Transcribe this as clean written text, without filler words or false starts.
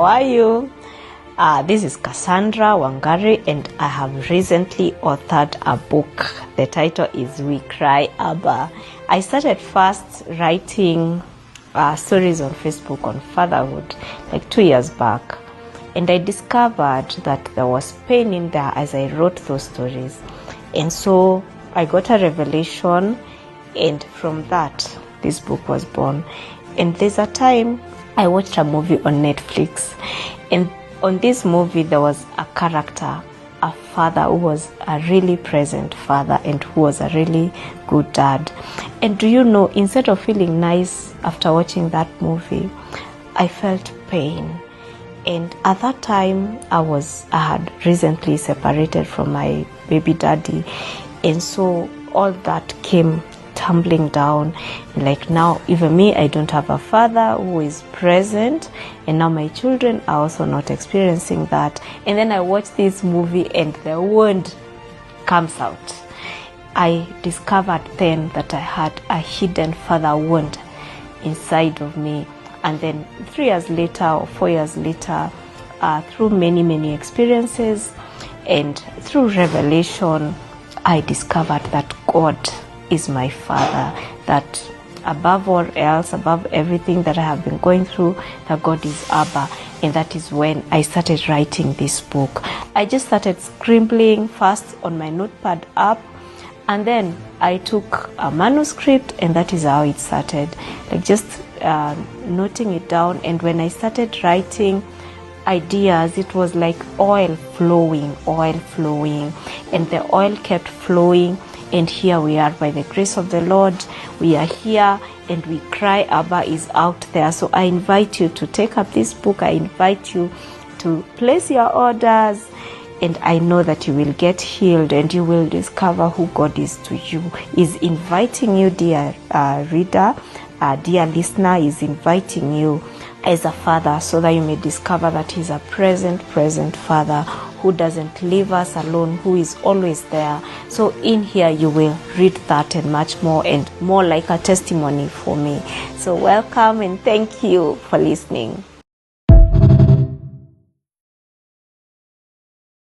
are you? This is Cassandra Wangari, and I have recently authored a book. The title is We Cry Abba. I started first writing stories on Facebook on fatherhood like 2 years back, and I discovered that there was pain in there as I wrote those stories, and so I got a revelation, and from that this book was born. And there's a time I watched a movie on Netflix, and on this movie there was a character, a father who was a really present father and who was a really good dad. And do you know, instead of feeling nice after watching that movie, I felt pain. And at that time I had recently separated from my baby daddy, and so all that came tumbling down. Like now, even me, I don't have a father who is present, and now my children are also not experiencing that. And then I watch this movie and the wound comes out. I discovered then that I had a hidden father wound inside of me. And then 3 years later or 4 years later, through many experiences and through revelation, I discovered that God is my father, that above all else, above everything that I have been going through, that God is Abba. And that is when I started writing this book. I just started scribbling first on my notepad app, and then I took a manuscript, and that is how it started, like just noting it down. And when I started writing ideas, it was like oil flowing, and the oil kept flowing. And here we are, by the grace of the Lord, we are here, and We Cry Abba is out there. So I invite you to take up this book. I invite you to place your orders, and I know that you will get healed and you will discover who God is to you. He's inviting you, dear reader, dear listener, is inviting you as a father, so that you may discover that He's a present Father who doesn't leave us alone, who is always there. So in here you will read that and much more, and more like a testimony for me. So welcome, and thank you for listening.